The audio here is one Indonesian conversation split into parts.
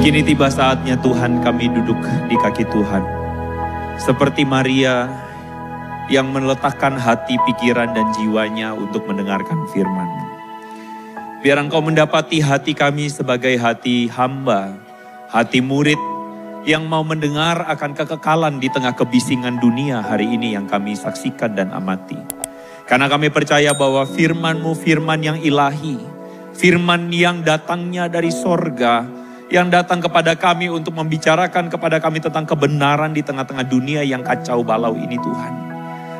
Kini tiba saatnya Tuhan kami duduk di kaki Tuhan. Seperti Maria yang meletakkan hati, pikiran, dan jiwanya untuk mendengarkan firman-Mu. Biar Engkau mendapati hati kami sebagai hati hamba, hati murid yang mau mendengar akan kekekalan di tengah kebisingan dunia hari ini yang kami saksikan dan amati. Karena kami percaya bahwa firman-Mu firman yang ilahi, firman yang datangnya dari sorga, yang datang kepada kami untuk membicarakan kepada kami tentang kebenaran di tengah-tengah dunia yang kacau balau ini Tuhan.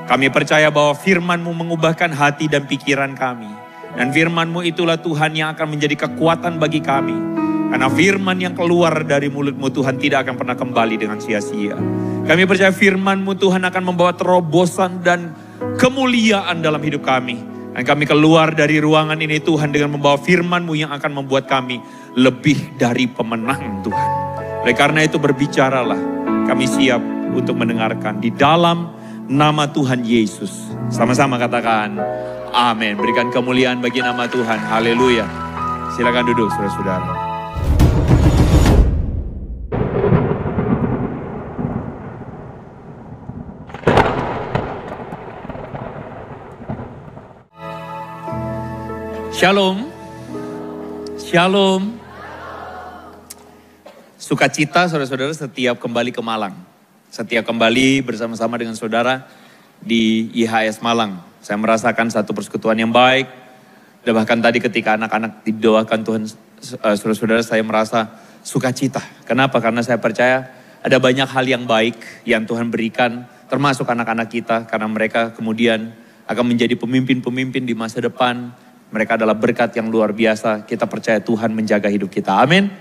Kami percaya bahwa firman-Mu mengubahkan hati dan pikiran kami. Dan firman-Mu itulah Tuhan yang akan menjadi kekuatan bagi kami. Karena firman yang keluar dari mulut-Mu Tuhan tidak akan pernah kembali dengan sia-sia. Kami percaya firman-Mu Tuhan akan membawa terobosan dan kemuliaan dalam hidup kami. Dan kami keluar dari ruangan ini Tuhan dengan membawa firman-Mu yang akan membuat kami lebih dari pemenang Tuhan. Oleh karena itu berbicaralah, kami siap untuk mendengarkan di dalam nama Tuhan Yesus. Sama-sama katakan amin. Berikan kemuliaan bagi nama Tuhan. Haleluya. Silakan duduk saudara-saudara. Shalom. Shalom. Sukacita saudara-saudara setiap kembali ke Malang. Setiap kembali bersama-sama dengan saudara di IHS Malang. Saya merasakan satu persekutuan yang baik. Dan bahkan tadi ketika anak-anak didoakan Tuhan, saudara-saudara, saya merasa sukacita. Kenapa? Karena saya percaya ada banyak hal yang baik yang Tuhan berikan, termasuk anak-anak kita. Karena mereka kemudian akan menjadi pemimpin-pemimpin di masa depan. Mereka adalah berkat yang luar biasa. Kita percaya Tuhan menjaga hidup kita. Amin.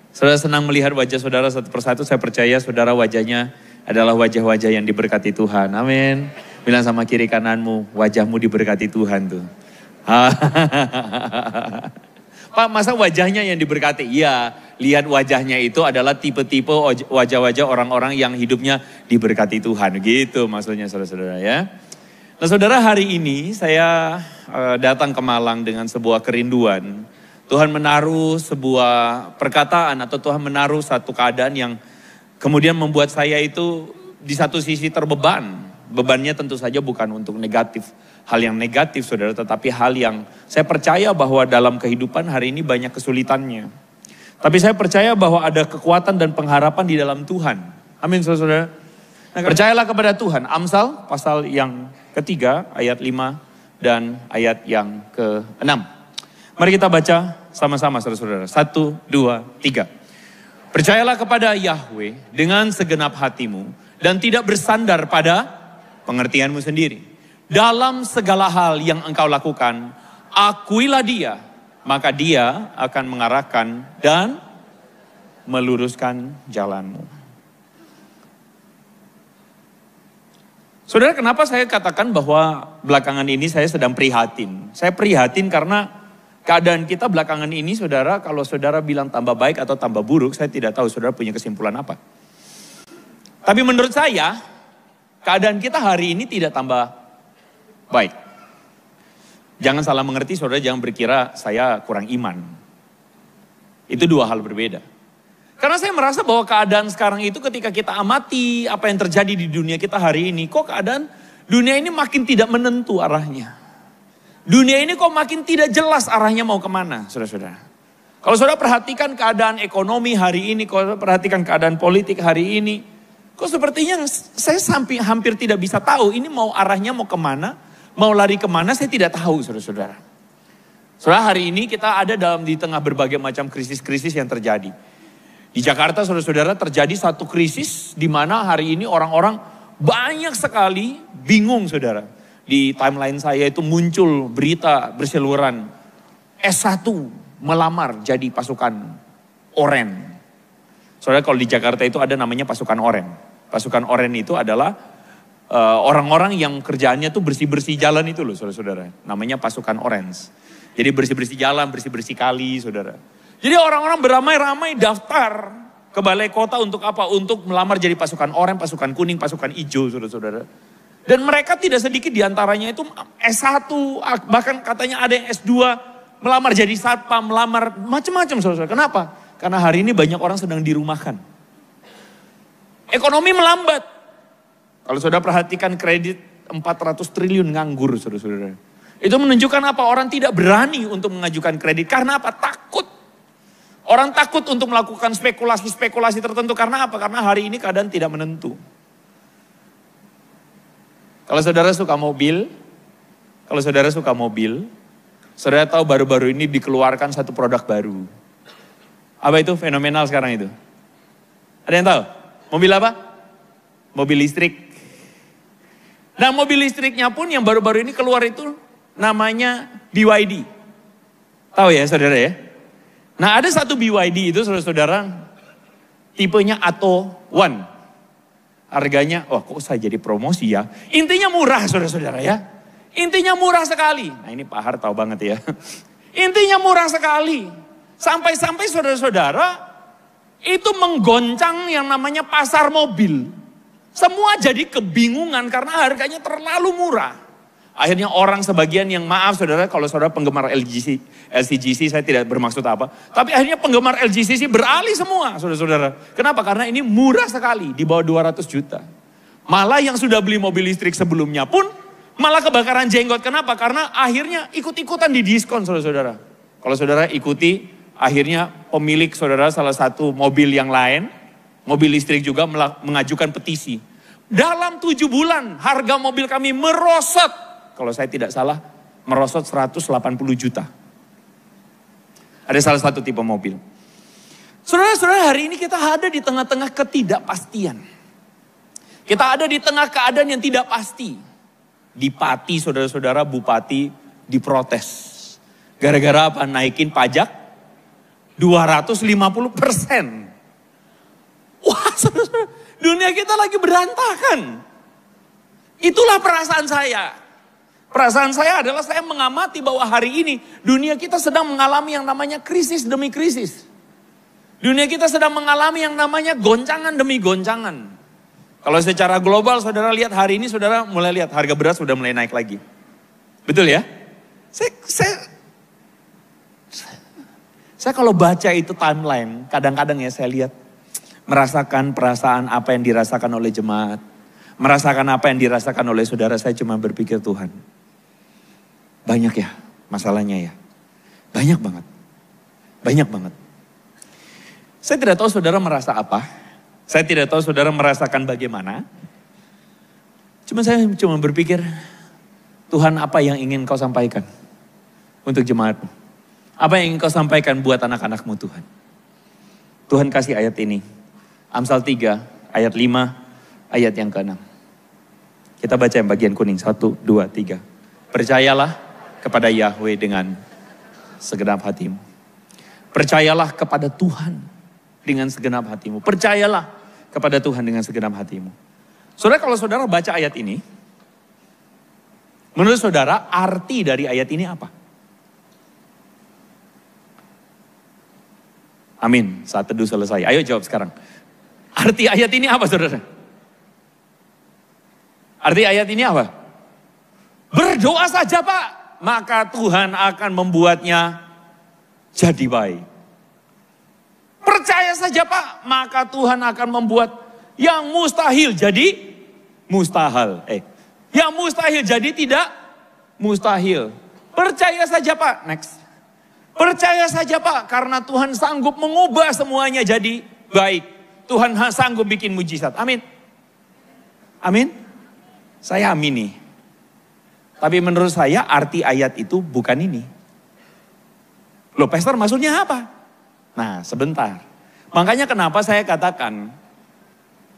Saudara senang melihat wajah saudara satu persatu. Saya percaya saudara wajahnya adalah wajah-wajah yang diberkati Tuhan. Amin. Bilang sama kiri kananmu, wajahmu diberkati Tuhan tuh. Pak, masa wajahnya yang diberkati? Iya, lihat wajahnya itu adalah tipe-tipe wajah-wajah orang-orang yang hidupnya diberkati Tuhan. Gitu maksudnya saudara-saudara ya. Nah saudara, hari ini saya datang ke Malang dengan sebuah kerinduan. Tuhan menaruh sebuah perkataan atau Tuhan menaruh satu keadaan yang kemudian membuat saya itu di satu sisi terbeban. Bebannya tentu saja bukan untuk negatif, hal yang negatif saudara, tetapi hal yang saya percaya bahwa dalam kehidupan hari ini banyak kesulitannya. Tapi saya percaya bahwa ada kekuatan dan pengharapan di dalam Tuhan. Amin saudara. Nah, percayalah kepada Tuhan. Amsal pasal yang ketiga ayat 5 dan ayat yang ke-6. Mari kita baca sama-sama saudara-saudara. 1, 2, 3. Percayalah kepada Yahweh dengan segenap hatimu dan tidak bersandar pada pengertianmu sendiri. Dalam segala hal yang engkau lakukan, akuilah Dia, maka Dia akan mengarahkan dan meluruskan jalanmu. Saudara, kenapa saya katakan bahwa belakangan ini saya sedang prihatin? Saya prihatin karena keadaan kita belakangan ini, saudara, kalau saudara bilang tambah baik atau tambah buruk, saya tidak tahu saudara punya kesimpulan apa. Tapi menurut saya, keadaan kita hari ini tidak tambah baik. Jangan salah mengerti saudara, jangan berkira saya kurang iman. Itu dua hal berbeda. Karena saya merasa bahwa keadaan sekarang itu ketika kita amati apa yang terjadi di dunia kita hari ini. Kok keadaan dunia ini makin tidak menentu arahnya. Dunia ini kok makin tidak jelas arahnya mau kemana saudara-saudara. Kalau saudara perhatikan keadaan ekonomi hari ini, kalau saudara perhatikan keadaan politik hari ini. Kok sepertinya saya hampir tidak bisa tahu ini mau arahnya mau kemana. Mau lari kemana saya tidak tahu saudara-saudara. Saudara, hari ini kita ada di tengah berbagai macam krisis-krisis yang terjadi. Di Jakarta saudara-saudara terjadi satu krisis di mana hari ini orang-orang banyak sekali bingung saudara. Di timeline saya itu muncul berita berseliweran. S1 melamar jadi pasukan Oren. Saudara, kalau di Jakarta itu ada namanya pasukan Oren. Pasukan Oren itu adalah orang-orang yang kerjaannya tuh bersih-bersih jalan itu loh saudara-saudara. Namanya pasukan Orange. Jadi bersih-bersih jalan, bersih-bersih kali saudara. Jadi orang-orang beramai-ramai daftar ke balai kota untuk apa? Untuk melamar jadi pasukan oranye, pasukan kuning, pasukan hijau, saudara-saudara. Dan mereka tidak sedikit diantaranya itu S1, bahkan katanya ada yang S2, melamar jadi satpam, melamar macam-macam saudara. Kenapa? Karena hari ini banyak orang sedang dirumahkan. Ekonomi melambat. Kalau saudara perhatikan kredit 400 triliun nganggur saudara-saudara. Itu menunjukkan apa? Orang tidak berani untuk mengajukan kredit. Karena apa? Takut. Orang takut untuk melakukan spekulasi-spekulasi tertentu. Karena apa? Karena hari ini keadaan tidak menentu. Kalau saudara suka mobil, saudara tahu baru-baru ini dikeluarkan satu produk baru. Apa itu? Fenomenal sekarang itu. Ada yang tahu? Mobil apa? Mobil listrik. Nah, mobil listriknya pun yang baru-baru ini keluar itu namanya BYD. Tahu ya saudara ya? Nah, ada satu BYD itu saudara-saudara tipenya Atto One. Harganya, kok saya jadi promosi ya. Intinya murah saudara-saudara ya. Intinya murah sekali. Nah, ini Pak Har tahu banget ya. Intinya murah sekali. Sampai-sampai saudara-saudara itu menggoncang yang namanya pasar mobil. Semua jadi kebingungan karena harganya terlalu murah. Akhirnya orang sebagian yang maaf saudara, kalau saudara penggemar LCGC, saya tidak bermaksud apa. Tapi akhirnya penggemar LCGC beralih semua saudara-saudara. Kenapa? Karena ini murah sekali, di bawah 200 juta. Malah yang sudah beli mobil listrik sebelumnya pun malah kebakaran jenggot. Kenapa? Karena akhirnya ikut-ikutan di diskon saudara-saudara. Kalau saudara ikuti, akhirnya pemilik saudara salah satu mobil yang lain, mobil listrik juga mengajukan petisi. Dalam 7 bulan harga mobil kami merosot. Kalau saya tidak salah merosot 180 juta. Ada salah satu tipe mobil. Saudara-saudara, hari ini kita ada di tengah-tengah ketidakpastian. Kita ada di tengah keadaan yang tidak pasti. Di Pati saudara-saudara, bupati diprotes. Gara-gara apa? Naikin pajak 250%. Wah saudara-saudara, dunia kita lagi berantakan. Itulah perasaan saya. Perasaan saya adalah saya mengamati bahwa hari ini dunia kita sedang mengalami yang namanya krisis demi krisis. Dunia kita sedang mengalami yang namanya goncangan demi goncangan. Kalau secara global saudara lihat hari ini, saudara mulai lihat harga beras sudah mulai naik lagi. Betul ya? Saya kalau baca itu timeline, kadang-kadang ya saya lihat. Merasakan perasaan apa yang dirasakan oleh jemaat. Merasakan apa yang dirasakan oleh saudara, saya cuma berpikir Tuhan. Banyak ya masalahnya ya. Banyak banget. Banyak banget. Saya tidak tahu saudara merasa apa. Saya tidak tahu saudara merasakan bagaimana. Saya cuma berpikir, Tuhan apa yang ingin kau sampaikan untuk jemaatmu? Apa yang ingin kau sampaikan buat anak-anakmu Tuhan? Tuhan kasih ayat ini. Amsal 3 ayat 5 ayat yang ke-6. Kita baca yang bagian kuning. 1, 2, 3. Percayalah kepada Yahweh dengan segenap hatimu. Percayalah kepada Tuhan dengan segenap hatimu. Percayalah kepada Tuhan dengan segenap hatimu. Saudara, kalau saudara baca ayat ini, menurut saudara arti dari ayat ini apa? Amin. Saat teduh selesai. Ayo jawab sekarang. Arti ayat ini apa saudara? Arti ayat ini apa? Berdoa saja Pak, maka Tuhan akan membuatnya jadi baik. Percaya saja Pak, maka Tuhan akan membuat yang mustahil jadi mustahil. Yang mustahil jadi tidak mustahil. Percaya saja Pak, next. Percaya saja Pak, karena Tuhan sanggup mengubah semuanya jadi baik. Tuhan sanggup bikin mujizat. Amin. Amin. Saya amin nih. Tapi menurut saya arti ayat itu bukan ini. Loh pastor maksudnya apa? Nah sebentar. Makanya kenapa saya katakan,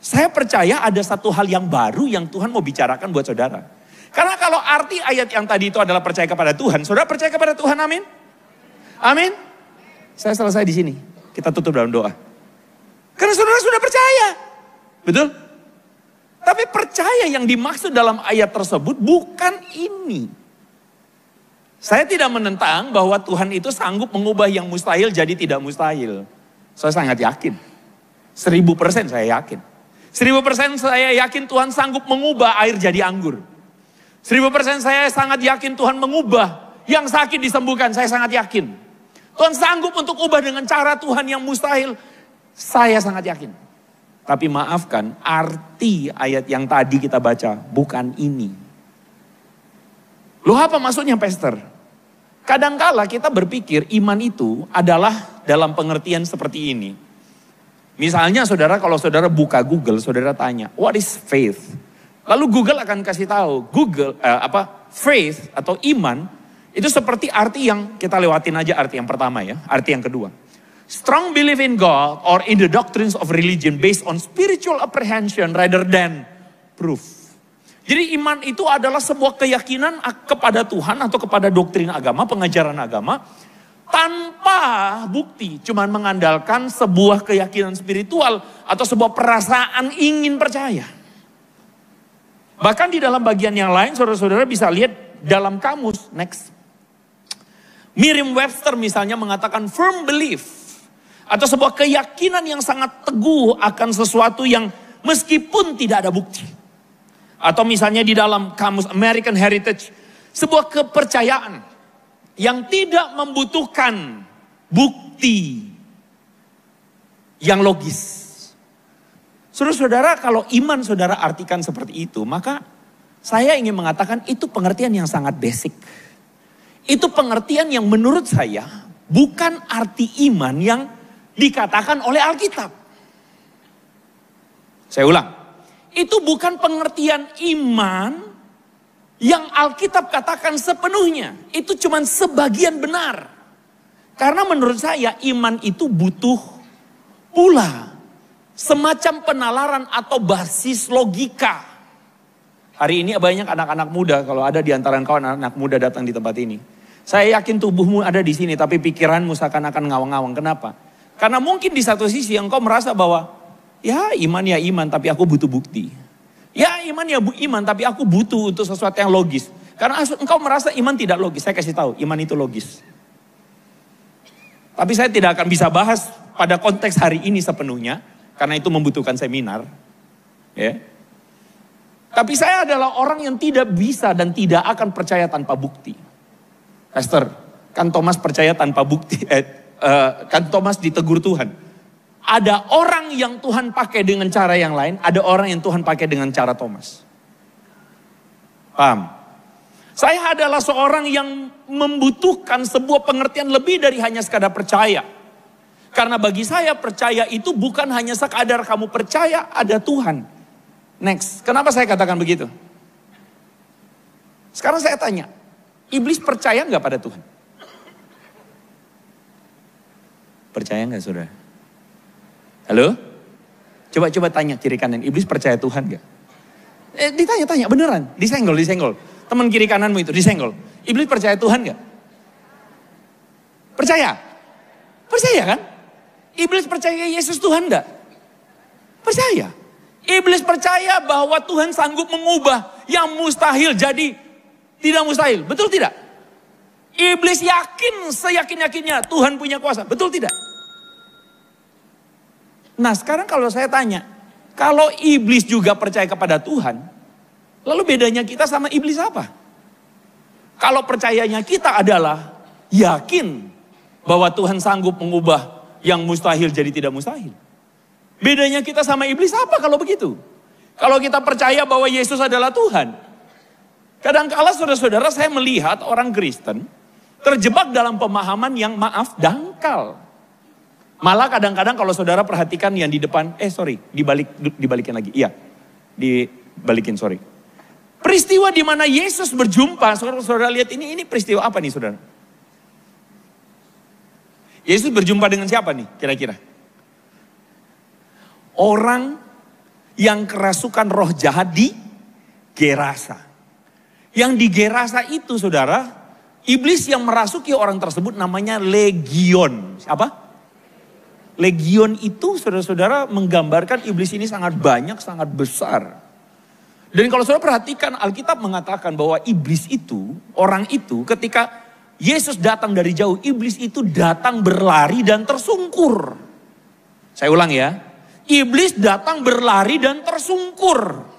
saya percaya ada satu hal yang baru yang Tuhan mau bicarakan buat saudara. Karena kalau arti ayat yang tadi itu adalah percaya kepada Tuhan, saudara percaya kepada Tuhan, amin? Amin. Saya selesai di sini. Kita tutup dalam doa. Karena saudara sudah percaya. Betul? Tapi percaya yang dimaksud dalam ayat tersebut bukan ini. Saya tidak menentang bahwa Tuhan itu sanggup mengubah yang mustahil jadi tidak mustahil. Saya sangat yakin. 1000% saya yakin. 1000% saya yakin Tuhan sanggup mengubah air jadi anggur. 1000% saya sangat yakin Tuhan mengubah yang sakit disembuhkan. Saya sangat yakin. Tuhan sanggup untuk ubah dengan cara Tuhan yang mustahil. Saya sangat yakin. Tapi maafkan, arti ayat yang tadi kita baca bukan ini. Loh, apa maksudnya, Pastor? Kadangkala kita berpikir iman itu adalah dalam pengertian seperti ini. Misalnya saudara, kalau saudara buka Google, saudara tanya, what is faith? Lalu Google akan kasih tahu, faith atau iman, itu seperti arti yang kita lewatin aja arti yang pertama ya, arti yang kedua. Strong belief in God or in the doctrines of religion based on spiritual apprehension rather than proof. Jadi iman itu adalah sebuah keyakinan kepada Tuhan atau kepada doktrin agama, pengajaran agama, tanpa bukti, cuman mengandalkan sebuah keyakinan spiritual atau sebuah perasaan ingin percaya. Bahkan di dalam bagian yang lain, saudara-saudara bisa lihat dalam kamus, next. Merriam-Webster misalnya mengatakan firm belief, atau sebuah keyakinan yang sangat teguh akan sesuatu yang meskipun tidak ada bukti. Atau misalnya di dalam kamus American Heritage, sebuah kepercayaan yang tidak membutuhkan bukti yang logis. Saudara-saudara, kalau iman saudara artikan seperti itu, maka saya ingin mengatakan itu pengertian yang sangat basic. Itu pengertian yang menurut saya bukan arti iman yang dikatakan oleh Alkitab. Saya ulang. Itu bukan pengertian iman yang Alkitab katakan sepenuhnya. Itu cuma sebagian benar. Karena menurut saya iman itu butuh pula semacam penalaran atau basis logika. Hari ini banyak anak-anak muda, kalau ada di antara engkau anak-anak muda datang di tempat ini. Saya yakin tubuhmu ada di sini, tapi pikiranmu seakan-akan ngawang-ngawang. Kenapa? Karena mungkin di satu sisi engkau merasa bahwa ya iman, tapi aku butuh bukti. Ya iman, tapi aku butuh untuk sesuatu yang logis. Karena engkau merasa iman tidak logis. Saya kasih tahu, iman itu logis. Tapi saya tidak akan bisa bahas pada konteks hari ini sepenuhnya. Karena itu membutuhkan seminar. Ya. Tapi saya adalah orang yang tidak bisa dan tidak akan percaya tanpa bukti. Pastor, kan Thomas percaya tanpa bukti. Kan Thomas ditegur Tuhan. Ada orang yang Tuhan pakai dengan cara yang lain, ada orang yang Tuhan pakai dengan cara Thomas. Paham? Saya adalah seorang yang membutuhkan sebuah pengertian lebih dari hanya sekadar percaya. Karena bagi saya percaya itu bukan hanya sekadar kamu percaya ada Tuhan. Next, kenapa saya katakan begitu? Sekarang saya tanya, iblis percaya nggak pada Tuhan? Percaya nggak saudara? Halo? Coba tanya kiri kanan, iblis percaya Tuhan gak? Ditanya beneran, disenggol. Teman kiri kananmu itu disenggol. Iblis percaya Tuhan gak? Percaya? Percaya kan? Iblis percaya Yesus Tuhan gak? Percaya. Iblis percaya bahwa Tuhan sanggup mengubah yang mustahil jadi tidak mustahil. Betul tidak? Iblis yakin, seyakin-yakinnya Tuhan punya kuasa. Betul tidak? Nah sekarang kalau saya tanya, kalau iblis juga percaya kepada Tuhan, lalu bedanya kita sama iblis apa? Kalau percayanya kita adalah yakin bahwa Tuhan sanggup mengubah yang mustahil jadi tidak mustahil. Bedanya kita sama iblis apa kalau begitu? Kalau kita percaya bahwa Yesus adalah Tuhan. Kadangkala saudara-saudara saya melihat orang Kristen terjebak dalam pemahaman yang dangkal. Malah kadang-kadang kalau saudara perhatikan yang di depan, dibalikin lagi. Iya, dibalikin, sorry. Peristiwa di mana Yesus berjumpa, saudara lihat ini peristiwa apa nih saudara? Yesus berjumpa dengan siapa nih kira-kira? Orang yang kerasukan roh jahat di Gerasa. Yang di Gerasa itu saudara, iblis yang merasuki orang tersebut namanya Legion. Apa? Legion itu saudara-saudara menggambarkan iblis ini sangat banyak, sangat besar. Dan kalau saudara perhatikan Alkitab mengatakan bahwa iblis itu, orang itu ketika Yesus datang dari jauh, iblis itu datang berlari dan tersungkur. Saya ulang ya, iblis datang berlari dan tersungkur.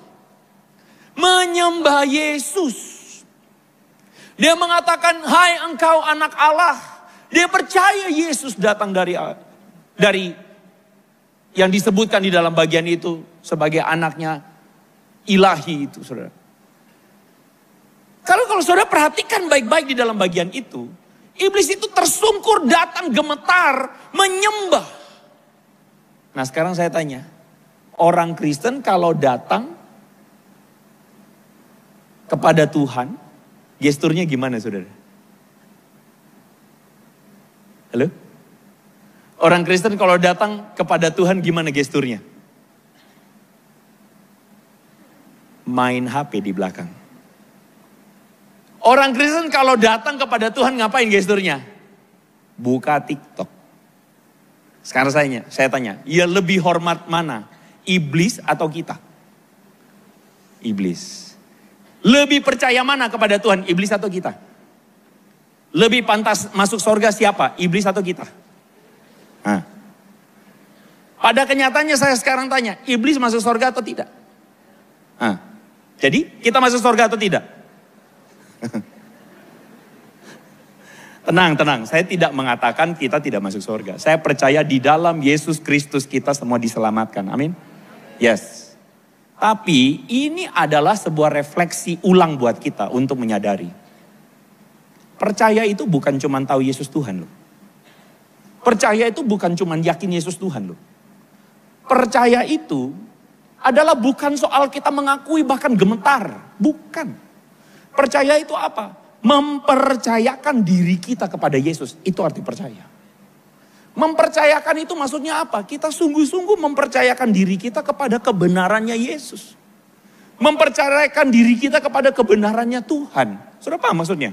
Menyembah Yesus. Dia mengatakan, hai engkau anak Allah Dia percaya Yesus datang dari yang disebutkan di dalam bagian itu sebagai anaknya ilahi itu, saudara. Kalau saudara perhatikan baik-baik di dalam bagian itu, iblis itu tersungkur, datang gemetar, menyembah. Nah sekarang saya tanya, orang Kristen kalau datang kepada Tuhan, gesturnya gimana saudara? Halo? Orang Kristen kalau datang kepada Tuhan gimana gesturnya? Main HP di belakang. Orang Kristen kalau datang kepada Tuhan ngapain gesturnya? Buka TikTok. Sekarang saya tanya, ya lebih hormat mana? Iblis atau kita? Iblis. Lebih percaya mana kepada Tuhan? Iblis atau kita? Lebih pantas masuk surga siapa? Iblis atau kita? Nah. Pada kenyataannya saya sekarang tanya, iblis masuk surga atau tidak? Nah. Jadi kita masuk surga atau tidak? Tenang. Saya tidak mengatakan kita tidak masuk surga. Saya percaya di dalam Yesus Kristus kita semua diselamatkan. Amin. Yes. Tapi ini adalah sebuah refleksi ulang buat kita untuk menyadari. Percaya itu bukan cuma tahu Yesus Tuhan loh. Percaya itu bukan cuma yakin Yesus Tuhan loh. Percaya itu adalah bukan soal kita mengakui bahkan gemetar. Bukan. Percaya itu apa? Mempercayakan diri kita kepada Yesus. Itu arti percaya. Mempercayakan itu maksudnya apa? Kita sungguh-sungguh mempercayakan diri kita kepada kebenarannya Yesus. Mempercayakan diri kita kepada kebenarannya Tuhan. Sudah paham maksudnya?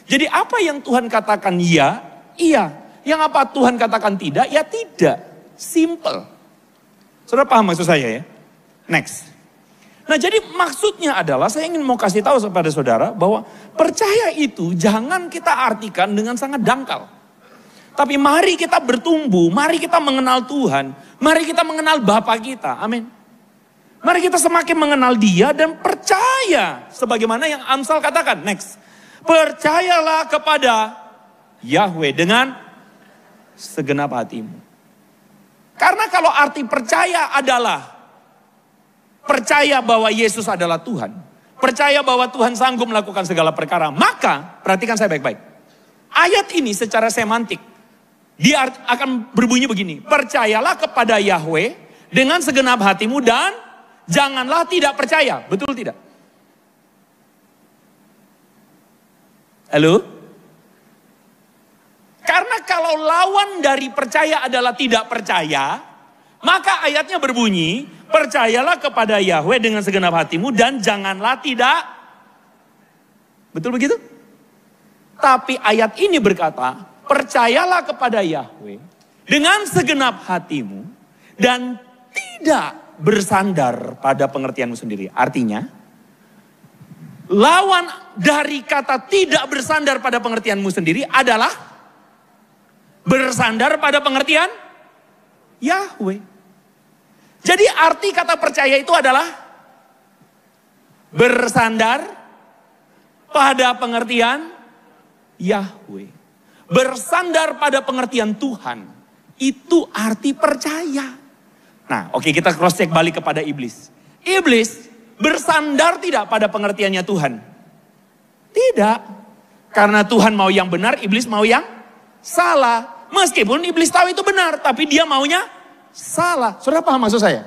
Jadi apa yang Tuhan katakan iya, iya. Yang apa Tuhan katakan tidak, ya tidak. Simple. Sudah paham maksud saya ya? Next. Nah jadi maksudnya adalah saya ingin mau kasih tahu kepada saudara bahwa percaya itu jangan kita artikan dengan sangat dangkal. Tapi mari kita bertumbuh, mari kita mengenal Tuhan, mari kita mengenal Bapa kita, amin. Mari kita semakin mengenal Dia dan percaya sebagaimana yang Amsal katakan, next. Percayalah kepada Yahweh dengan segenap hatimu. Karena kalau arti percaya adalah percaya bahwa Yesus adalah Tuhan. Percaya bahwa Tuhan sanggup melakukan segala perkara. Maka, perhatikan saya baik-baik. Ayat ini secara semantik. Dia akan berbunyi begini. Percayalah kepada Yahweh dengan segenap hatimu dan janganlah tidak percaya. Betul tidak? Halo? Karena kalau lawan dari percaya adalah tidak percaya, maka ayatnya berbunyi, percayalah kepada Yahweh dengan segenap hatimu dan janganlah tidak. Betul begitu? Tapi ayat ini berkata, percayalah kepada Yahweh dengan segenap hatimu dan tidak bersandar pada pengertianmu sendiri. Artinya, lawan dari kata tidak bersandar pada pengertianmu sendiri adalah bersandar pada pengertian Yahweh. Jadi arti kata percaya itu adalah bersandar pada pengertian Yahweh. Bersandar pada pengertian Tuhan. Itu arti percaya. Nah oke, kita cross check balik kepada iblis. Iblis bersandar tidak pada pengertiannya Tuhan? Tidak. Karena Tuhan mau yang benar, iblis mau yang salah. Meskipun iblis tahu itu benar, tapi dia maunya salah. Saudara paham maksud saya?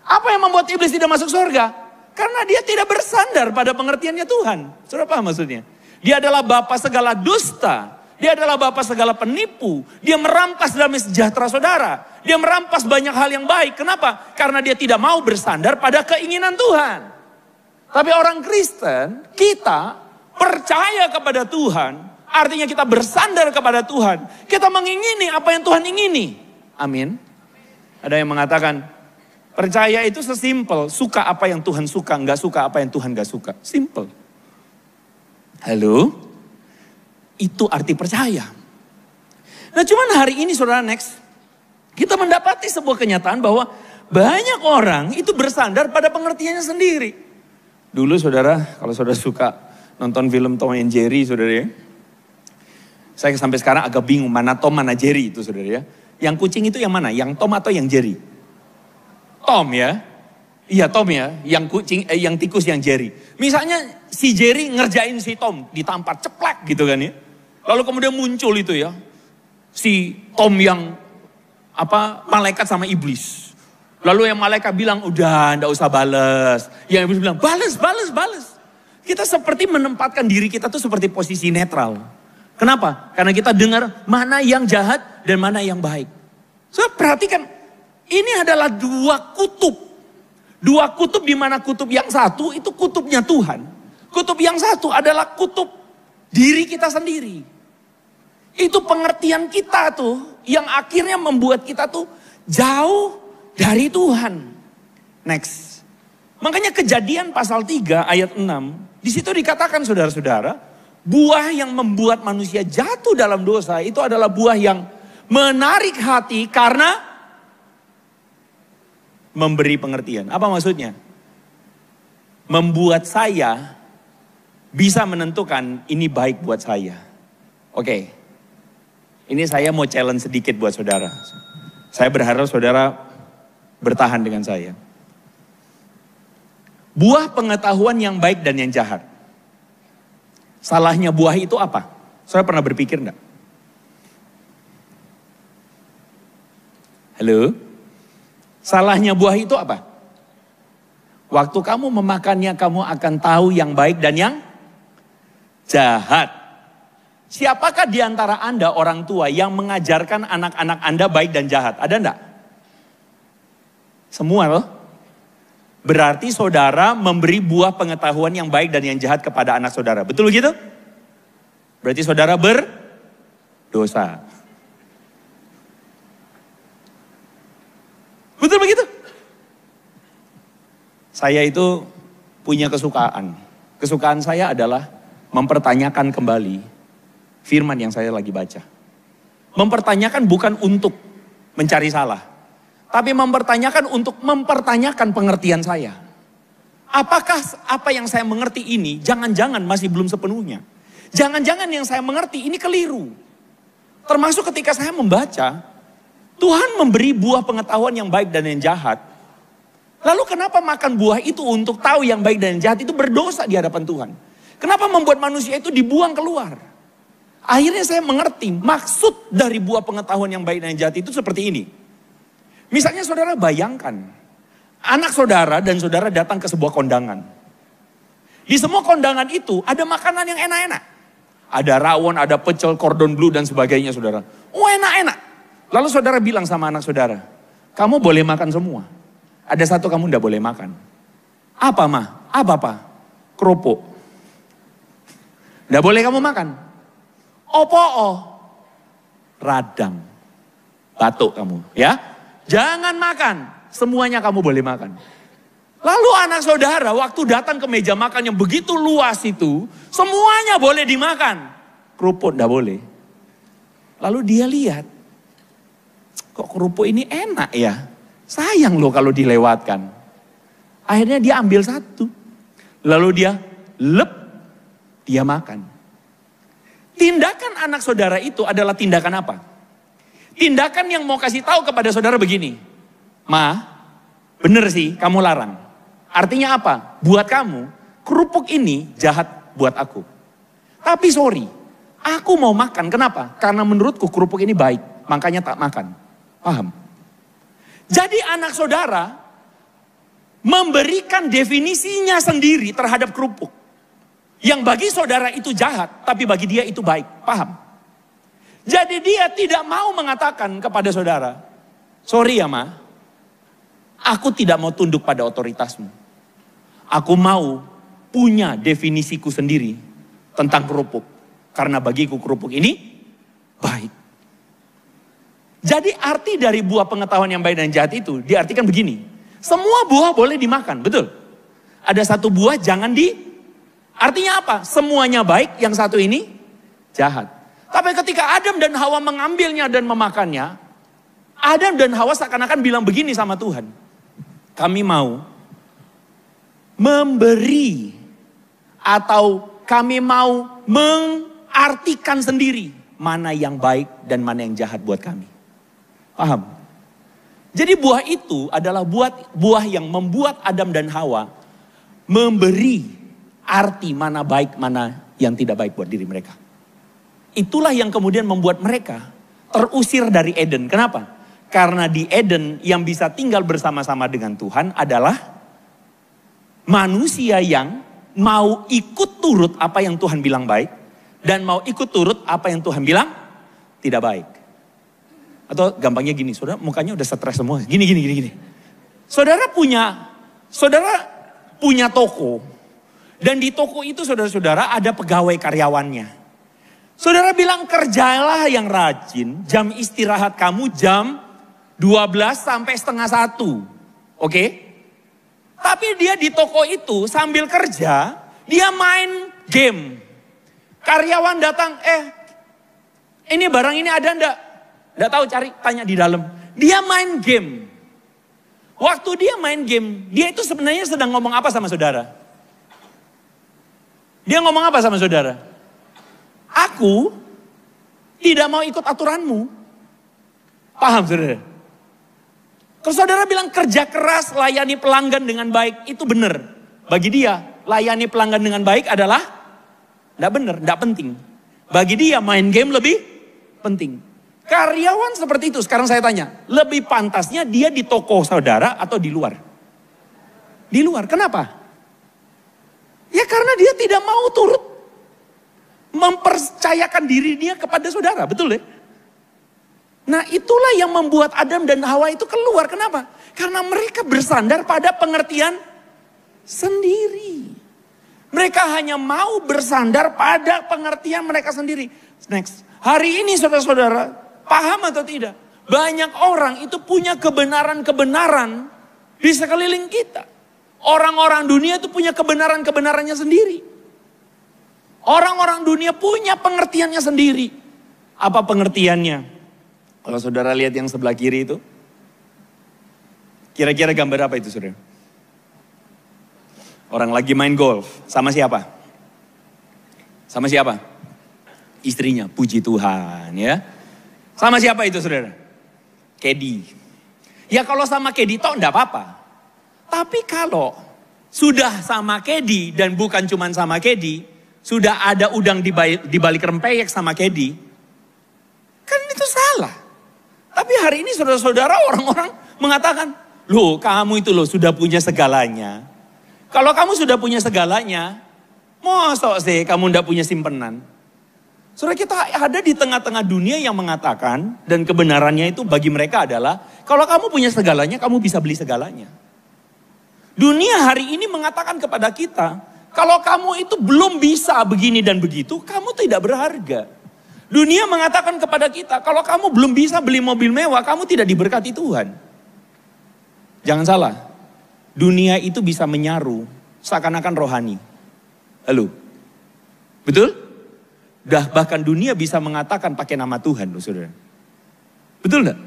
Apa yang membuat iblis tidak masuk surga? Karena dia tidak bersandar pada pengertiannya Tuhan. Saudara paham maksudnya? Dia adalah bapa segala dusta. Dia adalah bapa segala penipu. Dia merampas damai sejahtera saudara. Dia merampas banyak hal yang baik. Kenapa? Karena dia tidak mau bersandar pada keinginan Tuhan. Tapi orang Kristen, kita percaya kepada Tuhan. Artinya kita bersandar kepada Tuhan. Kita mengingini apa yang Tuhan ingini. Amin. Ada yang mengatakan, percaya itu sesimpel, suka apa yang Tuhan suka, nggak suka apa yang Tuhan nggak suka. Simple. Halo? Itu arti percaya. Nah cuman hari ini saudara next, kita mendapati sebuah kenyataan bahwa banyak orang itu bersandar pada pengertiannya sendiri. Dulu saudara, kalau saudara suka nonton film Tom and Jerry saudara ya. Saya sampai sekarang agak bingung mana Tom mana Jerry itu saudara ya. Yang kucing itu yang mana? Yang Tom atau yang Jerry? Tom ya. Iya Tom ya. Yang kucing, yang tikus yang Jerry. Misalnya si Jerry ngerjain si Tom, ditampar ceplek gitu kan ya. Lalu kemudian muncul itu ya. Si Tom yang malaikat sama iblis. Lalu yang malaikat bilang udah ndak usah bales. Yang iblis bilang bales. Kita seperti menempatkan diri kita tuh seperti posisi netral. Kenapa? Karena kita dengar mana yang jahat dan mana yang baik. So perhatikan, ini adalah dua kutub. Dua kutub di mana kutub yang satu itu kutubnya Tuhan. Kutub yang satu adalah kutub diri kita sendiri. Itu pengertian kita tuh yang akhirnya membuat kita tuh jauh dari Tuhan. Next. Makanya Kejadian pasal 3 ayat 6. Di situ dikatakan saudara-saudara, buah yang membuat manusia jatuh dalam dosa itu adalah buah yang menarik hati karena memberi pengertian. Apa maksudnya? Membuat saya bisa menentukan ini baik buat saya. Oke. Ini saya mau challenge sedikit buat saudara. Saya berharap saudara bertahan dengan saya. Buah pengetahuan yang baik dan yang jahat. Salahnya buah itu apa? Saya pernah berpikir enggak? Halo? Salahnya buah itu apa? Waktu kamu memakannya kamu akan tahu yang baik dan yang jahat. Siapakah di antara Anda orang tua yang mengajarkan anak-anak Anda baik dan jahat? Ada enggak? Semua loh. Berarti saudara memberi buah pengetahuan yang baik dan yang jahat kepada anak saudara. Betul begitu? Berarti saudara berdosa. Betul begitu? Saya itu punya kesukaan. Kesukaan saya adalah mempertanyakan kembali firman yang saya lagi baca. Mempertanyakan bukan untuk mencari salah. Tapi mempertanyakan untuk mempertanyakan pengertian saya. Apakah apa yang saya mengerti ini jangan-jangan masih belum sepenuhnya. Jangan-jangan yang saya mengerti ini keliru. Termasuk ketika saya membaca, Tuhan memberi buah pengetahuan yang baik dan yang jahat. Lalu kenapa makan buah itu untuk tahu yang baik dan yang jahat itu berdosa di hadapan Tuhan? Kenapa membuat manusia itu dibuang keluar? Akhirnya saya mengerti maksud dari buah pengetahuan yang baik dan yang jahat itu seperti ini. Misalnya saudara bayangkan, anak saudara dan saudara datang ke sebuah kondangan. Di semua kondangan itu ada makanan yang enak-enak. Ada rawon, ada pecel, cordon bleu dan sebagainya saudara. Oh enak-enak. Lalu saudara bilang sama anak saudara, kamu boleh makan semua. Ada satu kamu tidak boleh makan. Apa mah? Apa pak? Kerupuk. Tidak boleh kamu makan. Opo-o. Radang. Batuk kamu ya. Jangan makan, semuanya kamu boleh makan. Lalu anak saudara waktu datang ke meja makan yang begitu luas itu, semuanya boleh dimakan. Kerupuk enggak boleh. Lalu dia lihat, kok kerupuk ini enak ya? Sayang loh kalau dilewatkan. Akhirnya dia ambil satu. Lalu dia dia makan. Tindakan anak saudara itu adalah tindakan apa? Tindakan yang mau kasih tahu kepada saudara begini. Ma, bener sih kamu larang. Artinya apa? Buat kamu, kerupuk ini jahat buat aku. Tapi sorry, aku mau makan. Kenapa? Karena menurutku kerupuk ini baik. Makanya tak makan. Paham? Jadi anak saudara memberikan definisinya sendiri terhadap kerupuk. Yang bagi saudara itu jahat, tapi bagi dia itu baik. Paham? Jadi dia tidak mau mengatakan kepada saudara, sorry ya ma, aku tidak mau tunduk pada otoritasmu. Aku mau punya definisiku sendiri tentang kerupuk. Karena bagiku kerupuk ini baik. Jadi arti dari buah pengetahuan yang baik dan jahat itu diartikan begini. Semua buah boleh dimakan, betul? Ada satu buah jangan artinya apa? Semuanya baik, yang satu ini jahat. Tapi ketika Adam dan Hawa mengambilnya dan memakannya, Adam dan Hawa seakan-akan bilang begini sama Tuhan. Kami mau memberi atau kami mau mengartikan sendiri mana yang baik dan mana yang jahat buat kami. Paham? Jadi buah itu adalah buah yang membuat Adam dan Hawa memberi arti mana baik, mana yang tidak baik buat diri mereka. Itulah yang kemudian membuat mereka terusir dari Eden. Kenapa? Karena di Eden yang bisa tinggal bersama-sama dengan Tuhan adalah manusia yang mau ikut turut apa yang Tuhan bilang baik. Dan mau ikut turut apa yang Tuhan bilang tidak baik. Atau gampangnya gini, saudara mukanya udah stres semua. Gini. Saudara punya toko. Dan di toko itu saudara-saudara ada pegawai karyawannya. Saudara bilang kerjalah yang rajin, jam istirahat kamu jam 12 sampai setengah 1. Oke? Tapi dia di toko itu sambil kerja, dia main game. Karyawan datang, ini barang ini ada enggak? Enggak tahu, cari, tanya di dalam. Dia main game. Waktu dia main game, dia itu sebenarnya sedang ngomong apa sama saudara? Dia ngomong apa sama saudara? Aku tidak mau ikut aturanmu. Paham saudara? Kalau saudara bilang kerja keras, layani pelanggan dengan baik, itu benar. Bagi dia, layani pelanggan dengan baik adalah tidak benar, tidak penting. Bagi dia main game lebih penting. Karyawan seperti itu, sekarang saya tanya, lebih pantasnya dia di toko saudara atau di luar? Di luar, kenapa? Ya karena dia tidak mau turut mempercayakan diri dia kepada saudara, betul ya? Nah itulah yang membuat Adam dan Hawa itu keluar. Kenapa? Karena mereka bersandar pada pengertian sendiri. Mereka hanya mau bersandar pada pengertian mereka sendiri. Next. Hari ini saudara-saudara, paham atau tidak? Banyak orang itu punya kebenaran-kebenaran di sekeliling kita. Orang-orang dunia itu punya kebenaran-kebenarannya sendiri. Orang-orang dunia punya pengertiannya sendiri. Apa pengertiannya? Kalau saudara lihat yang sebelah kiri itu, kira-kira gambar apa itu saudara? Orang lagi main golf, sama siapa? Sama siapa? Istrinya, puji Tuhan ya. Sama siapa itu saudara? Caddy. Ya kalau sama caddy toh enggak apa-apa. Tapi kalau sudah sama caddy dan bukan cuma sama caddy, sudah ada udang di balik rempeyek sama caddy, kan itu salah. Tapi hari ini saudara-saudara orang-orang mengatakan, loh kamu itu loh sudah punya segalanya. Kalau kamu sudah punya segalanya, mosok sih kamu ndak punya simpenan. Saudara kita ada di tengah-tengah dunia yang mengatakan, dan kebenarannya itu bagi mereka adalah, kalau kamu punya segalanya, kamu bisa beli segalanya. Dunia hari ini mengatakan kepada kita, kalau kamu itu belum bisa begini dan begitu, kamu tidak berharga. Dunia mengatakan kepada kita, kalau kamu belum bisa beli mobil mewah, kamu tidak diberkati Tuhan. Jangan salah, dunia itu bisa menyaru seakan-akan rohani. Halo, betul? Bahkan dunia bisa mengatakan pakai nama Tuhan loh saudara. Betul enggak?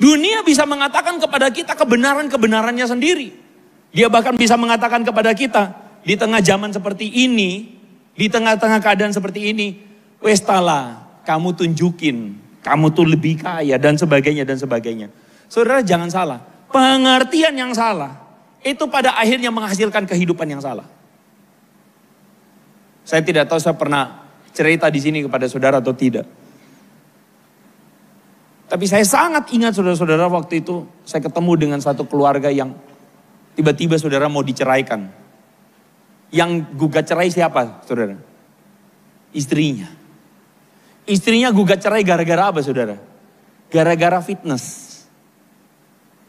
Dunia bisa mengatakan kepada kita kebenaran-kebenarannya sendiri. Dia bahkan bisa mengatakan kepada kita, di tengah zaman seperti ini, di tengah-tengah keadaan seperti ini, westalah, kamu tunjukin, kamu tuh lebih kaya dan sebagainya dan sebagainya. Saudara jangan salah, pengertian yang salah itu pada akhirnya menghasilkan kehidupan yang salah. Saya tidak tahu saya pernah cerita di sini kepada saudara atau tidak. Tapi saya sangat ingat saudara-saudara waktu itu saya ketemu dengan satu keluarga yang tiba-tiba saudara mau diceraikan. Yang gugat cerai siapa saudara? Istrinya. Istrinya gugat cerai gara-gara apa saudara? Gara-gara fitness.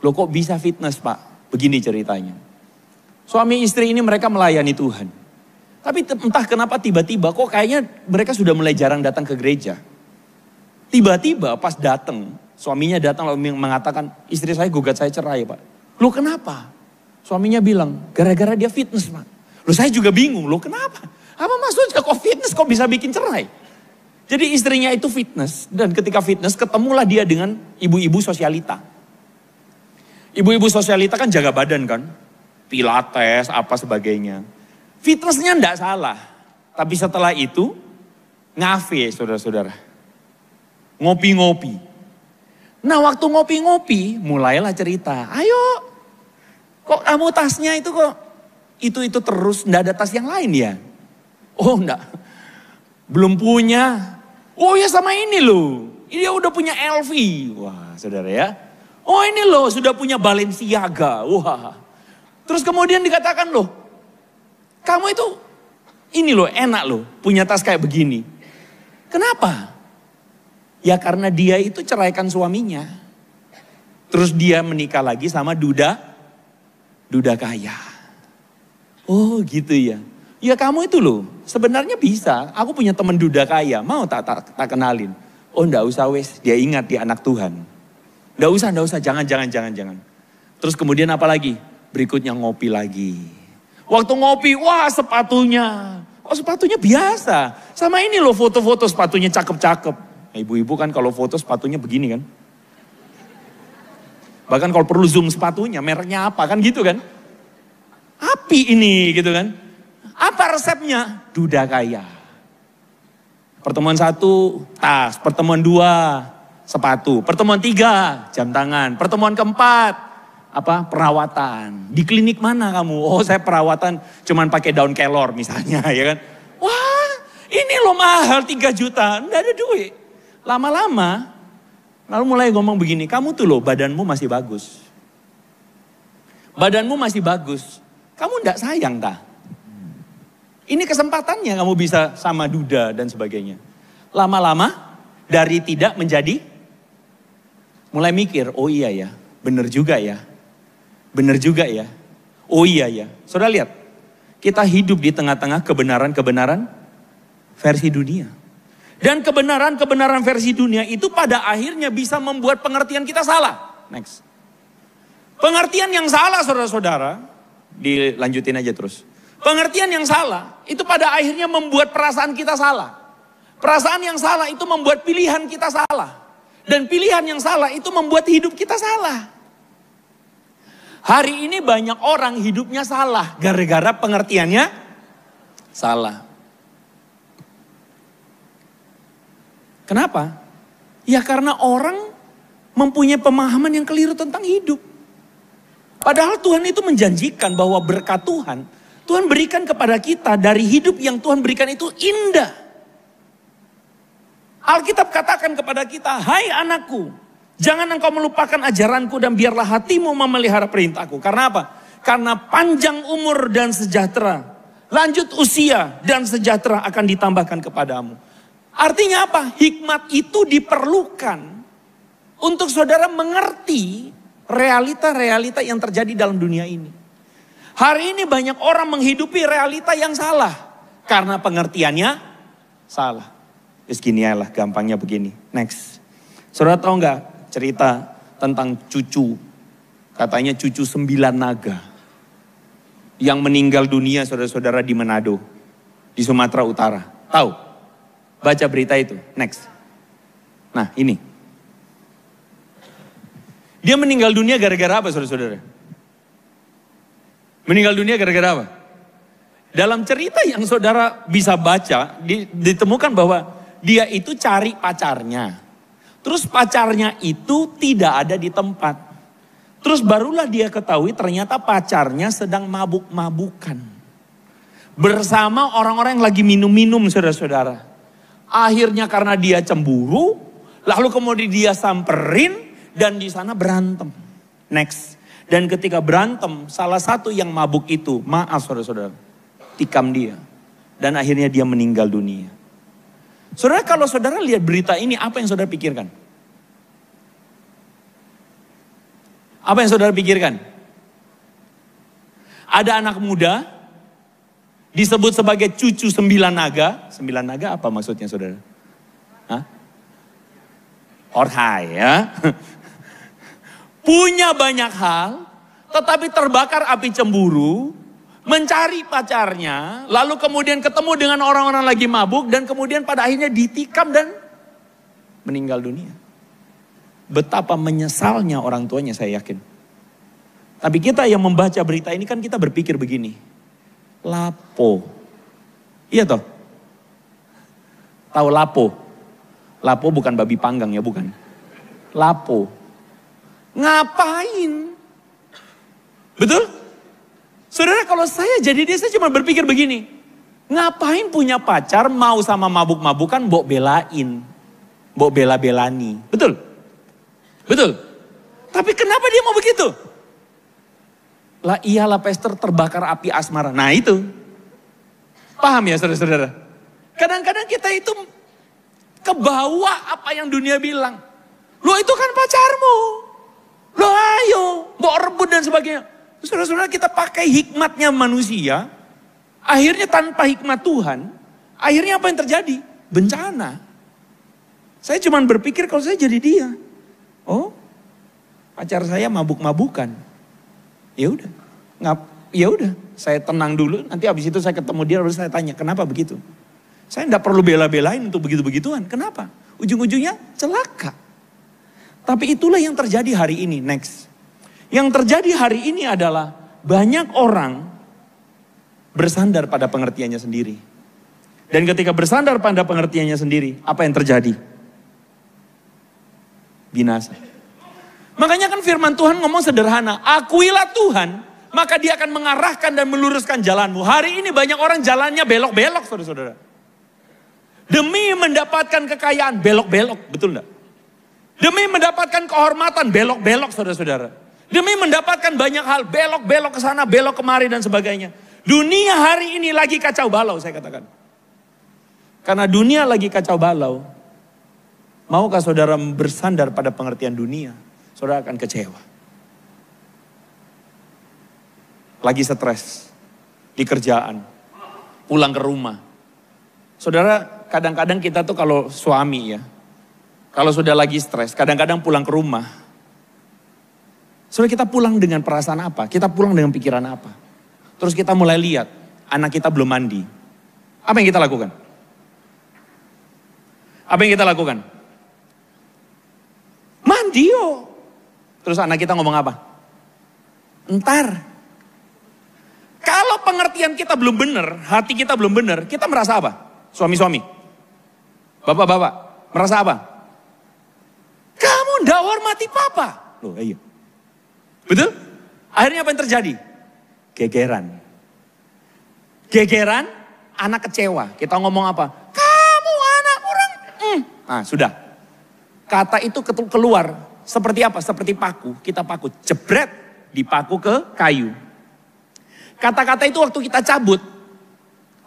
Loh kok bisa fitness pak? Begini ceritanya. Suami istri ini mereka melayani Tuhan. Tapi entah kenapa tiba-tiba kok kayaknya mereka sudah mulai jarang datang ke gereja. Tiba-tiba pas datang, suaminya datang lalu mengatakan, istri saya gugat saya cerai pak. Loh kenapa? Suaminya bilang, gara-gara dia fitness pak. Loh saya juga bingung, loh kenapa? Apa maksudnya kok fitness kok bisa bikin cerai? Jadi istrinya itu fitness, dan ketika fitness ketemulah dia dengan ibu-ibu sosialita. Ibu-ibu sosialita kan jaga badan kan, pilates apa sebagainya. Fitnessnya enggak salah, tapi setelah itu ngafe saudara-saudara. Ngopi-ngopi. Nah waktu ngopi-ngopi mulailah cerita. Ayo, kok kamu tasnya itu kok itu terus, enggak ada tas yang lain ya? Oh enggak, belum punya. Oh ya sama ini loh, dia udah punya LV. Wah saudara ya. Oh ini loh sudah punya Balenciaga. Wah. Terus kemudian dikatakan loh, kamu itu ini loh enak loh punya tas kayak begini. Kenapa? Ya karena dia itu ceraikan suaminya. Terus dia menikah lagi sama duda kaya. Oh gitu ya. Ya kamu itu loh sebenarnya bisa. Aku punya teman duda kaya. Mau tak kenalin. Oh enggak usah wes. Dia ingat dia anak Tuhan. Enggak usah. Jangan. Terus kemudian apa lagi? Berikutnya ngopi lagi. Waktu ngopi, wah sepatunya. Oh sepatunya biasa. Sama ini loh foto-foto sepatunya cakep-cakep. Ibu-ibu kan kalau foto sepatunya begini kan. Bahkan kalau perlu zoom sepatunya, mereknya apa kan gitu kan. Api ini gitu kan. Apa resepnya? Duda kaya. Pertemuan 1, tas. Pertemuan 2, sepatu. Pertemuan 3, jam tangan. Pertemuan keempat, perawatan. Di klinik mana kamu? Oh saya perawatan cuman pakai daun kelor misalnya ya kan. Wah ini loh mahal 3 juta. Nggak ada duit. Lama-lama, lalu mulai ngomong begini, kamu tuh loh badanmu masih bagus. Badanmu masih bagus. Kamu enggak sayang tak? Ini kesempatannya kamu bisa sama duda dan sebagainya. Lama-lama, dari tidak menjadi, mulai mikir, oh iya ya, bener juga ya. Bener juga ya. Oh iya ya. Saudara lihat, kita hidup di tengah-tengah kebenaran-kebenaran versi dunia. Dan kebenaran-kebenaran versi dunia itu pada akhirnya bisa membuat pengertian kita salah. Next. Pengertian yang salah saudara-saudara, dilanjutin aja terus. Pengertian yang salah itu pada akhirnya membuat perasaan kita salah. Perasaan yang salah itu membuat pilihan kita salah. Dan pilihan yang salah itu membuat hidup kita salah. Hari ini banyak orang hidupnya salah gara-gara pengertiannya salah. Kenapa? Ya karena orang mempunyai pemahaman yang keliru tentang hidup. Padahal Tuhan itu menjanjikan bahwa berkat Tuhan berikan kepada kita dari hidup yang Tuhan berikan itu indah. Alkitab katakan kepada kita, hai anakku, jangan engkau melupakan ajaranku dan biarlah hatimu memelihara perintahku. Karena apa? Karena panjang umur dan sejahtera, lanjut usia dan sejahtera akan ditambahkan kepadamu. Artinya apa? Hikmat itu diperlukan untuk saudara mengerti realita-realita yang terjadi dalam dunia ini. Hari ini banyak orang menghidupi realita yang salah karena pengertiannya salah. Terus gini lah, gampangnya begini. Next. Saudara tahu nggak cerita tentang cucu? Katanya cucu 9 naga yang meninggal dunia saudara-saudara di Manado, di Sumatera Utara. Tahu? Baca berita itu. Next. Nah ini. Dia meninggal dunia gara-gara apa saudara-saudara? Meninggal dunia gara-gara apa? Dalam cerita yang saudara bisa baca, ditemukan bahwa dia itu cari pacarnya. Terus pacarnya itu tidak ada di tempat. Terus barulah dia ketahui ternyata pacarnya sedang mabuk-mabukan. Bersama orang-orang yang lagi minum-minum saudara-saudara. Akhirnya karena dia cemburu, lalu kemudian dia samperin dan di sana berantem. Next. Dan ketika berantem, salah satu yang mabuk itu, maaf saudara-saudara, tikam dia. Dan akhirnya dia meninggal dunia. Saudara, kalau saudara lihat berita ini, apa yang saudara pikirkan? Apa yang saudara pikirkan? Ada anak muda, disebut sebagai cucu 9 naga. 9 naga apa maksudnya saudara? Hah? Orhai ya. Punya banyak hal, tetapi terbakar api cemburu, mencari pacarnya, lalu kemudian ketemu dengan orang-orang lagi mabuk, dan kemudian pada akhirnya ditikam dan meninggal dunia. Betapa menyesalnya orang tuanya saya yakin. Tapi kita yang membaca berita ini kan kita berpikir begini, lapo. Iya toh? Tahu lapo? Lapo bukan babi panggang ya, bukan. Lapo. Ngapain? Betul? Saudara, kalau saya jadi dia, saya cuma berpikir begini. Ngapain punya pacar mau sama mabuk-mabukan, mbok belain. Mbok bela-belani. Betul? Betul? Tapi kenapa dia mau begitu? Lah iyalah pastor, terbakar api asmara. Nah itu. Paham ya saudara-saudara? Kadang-kadang kita itu kebawa apa yang dunia bilang. Lo itu kan pacarmu. Lo ayo, mbok rebut dan sebagainya. Saudara-saudara, kita pakai hikmatnya manusia. Akhirnya tanpa hikmat Tuhan, akhirnya apa yang terjadi? Bencana. Saya cuma berpikir kalau saya jadi dia. Oh, pacar saya mabuk-mabukan. Ya udah, ya udah, saya tenang dulu. Nanti habis itu saya ketemu dia, terus saya tanya, kenapa begitu? Saya tidak perlu bela-belain untuk begitu-begituan. Kenapa? Ujung-ujungnya celaka. Tapi itulah yang terjadi hari ini. Next. Yang terjadi hari ini adalah banyak orang bersandar pada pengertiannya sendiri. Dan ketika bersandar pada pengertiannya sendiri, apa yang terjadi? Binasa. Makanya kan firman Tuhan ngomong sederhana, akuilah Tuhan, maka dia akan mengarahkan dan meluruskan jalanmu. Hari ini banyak orang jalannya belok-belok, saudara-saudara. Demi mendapatkan kekayaan, belok-belok, betul enggak? Demi mendapatkan kehormatan, belok-belok, saudara-saudara. Demi mendapatkan banyak hal, belok-belok ke sana, belok kemari dan sebagainya. Dunia hari ini lagi kacau balau, saya katakan. Karena dunia lagi kacau balau, maukah saudara bersandar pada pengertian dunia? Saudara akan kecewa. Lagi stres di kerjaan, pulang ke rumah. Saudara, kadang-kadang kita tuh kalau suami ya, kalau sudah lagi stres, kadang-kadang pulang ke rumah. Saudara, kita pulang dengan perasaan apa? Kita pulang dengan pikiran apa? Terus kita mulai lihat, anak kita belum mandi. Apa yang kita lakukan? Apa yang kita lakukan? Mandi yo. Terus anak kita ngomong apa? Entar. Kalau pengertian kita belum benar, hati kita belum benar, kita merasa apa? Suami-suami. Bapak-bapak, merasa apa? Kamu ndak hormati papa. Loh, iya. Betul? Akhirnya apa yang terjadi? Gegeran. Gegeran, anak kecewa. Kita ngomong apa? Kamu anak orang. Nah, sudah. Kata itu keluar. Seperti apa? Seperti paku. Kita paku. Jebret. Dipaku ke kayu. Kata-kata itu waktu kita cabut.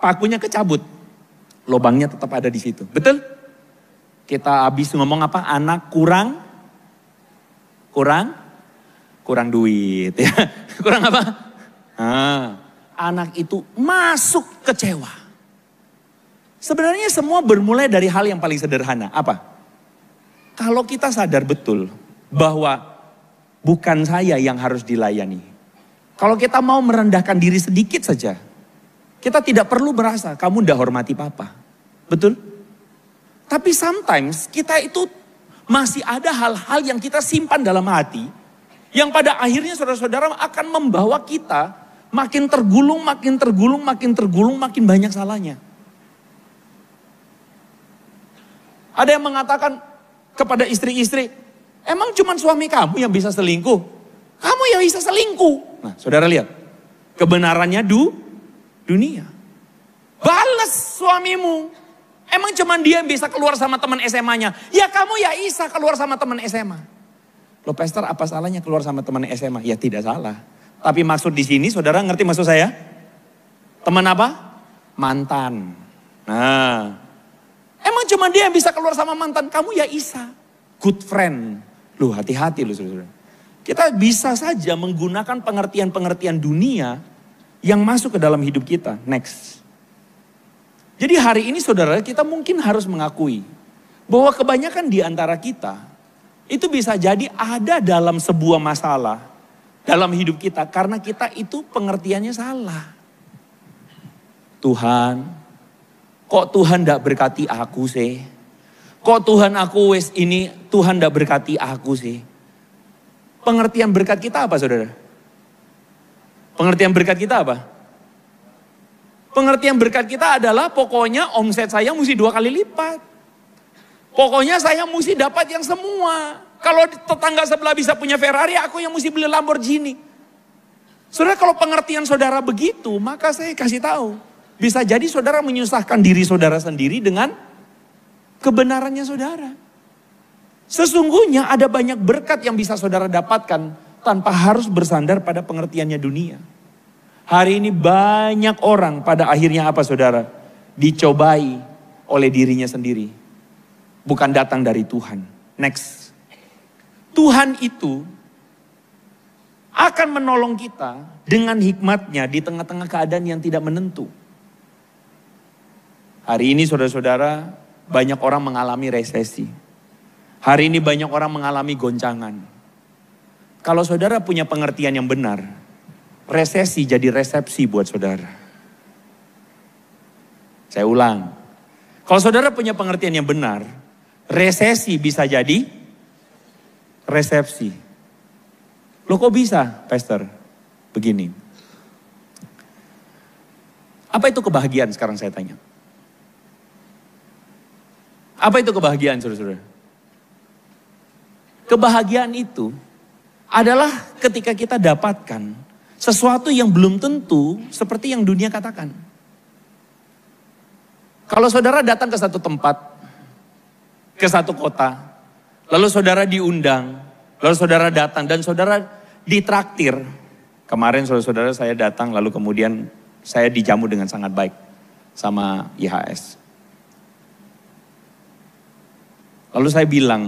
Pakunya kecabut. Lobangnya tetap ada di situ. Betul? Kita habis ngomong apa? Anak kurang duit. Ya. Kurang apa? Anak itu masuk kecewa. Sebenarnya semua bermulai dari hal yang paling sederhana. Apa? Kalau kita sadar betul bahwa bukan saya yang harus dilayani. Kalau kita mau merendahkan diri sedikit saja, kita tidak perlu merasa kamu ndak hormati papa. Betul? Tapi sometimes kita itu masih ada hal-hal yang kita simpan dalam hati, yang pada akhirnya saudara-saudara akan membawa kita makin tergulung, makin banyak salahnya. Ada yang mengatakan kepada istri-istri, emang cuma suami kamu yang bisa selingkuh? Kamu yang bisa selingkuh. Nah, saudara lihat, kebenarannya dunia. Balas suamimu. Emang cuma dia yang bisa keluar sama teman SMA-nya? Ya kamu ya bisa keluar sama teman SMA. Loh pastor, apa salahnya keluar sama teman SMA? Ya tidak salah. Tapi maksud di sini, saudara ngerti maksud saya? Teman apa? Mantan. Nah, emang cuma dia yang bisa keluar sama mantan? Kamu ya Isa. Good friend. Loh hati-hati loh saudara. Kita bisa saja menggunakan pengertian-pengertian dunia yang masuk ke dalam hidup kita. Next. Jadi hari ini saudara, kita mungkin harus mengakui bahwa kebanyakan di antara kita itu bisa jadi ada dalam sebuah masalah dalam hidup kita karena kita itu pengertiannya salah. Tuhan, kok Tuhan ndak berkati aku sih? Kok Tuhan aku wes ini, Tuhan ndak berkati aku sih? Pengertian berkat kita apa saudara? Pengertian berkat kita apa? Pengertian berkat kita adalah pokoknya omset saya mesti 2 kali lipat. Pokoknya saya mesti dapat yang semua. Kalau tetangga sebelah bisa punya Ferrari, aku yang mesti beli Lamborghini. Saudara, kalau pengertian saudara begitu, maka saya kasih tahu. Bisa jadi saudara menyusahkan diri saudara sendiri dengan kebenarannya saudara. Sesungguhnya ada banyak berkat yang bisa saudara dapatkan tanpa harus bersandar pada pengertiannya dunia. Hari ini banyak orang pada akhirnya apa saudara? Dicobai oleh dirinya sendiri. Bukan datang dari Tuhan. Next. Tuhan itu akan menolong kita dengan hikmatnya di tengah-tengah keadaan yang tidak menentu. Hari ini saudara-saudara, banyak orang mengalami resesi. Hari ini banyak orang mengalami goncangan. Kalau saudara punya pengertian yang benar, resesi jadi resepsi buat saudara. Saya ulang. Kalau saudara punya pengertian yang benar, resesi bisa jadi resepsi. Loh kok bisa, Pastor? Begini. Apa itu kebahagiaan sekarang saya tanya? Apa itu kebahagiaan, saudara-saudara? Kebahagiaan itu adalah ketika kita dapatkan sesuatu yang belum tentu seperti yang dunia katakan. Kalau saudara datang ke satu tempat, ke satu kota, lalu saudara diundang, lalu saudara datang dan saudara ditraktir. Kemarin saudara-saudara saya datang lalu kemudian saya dijamu dengan sangat baik sama IHS. Lalu saya bilang,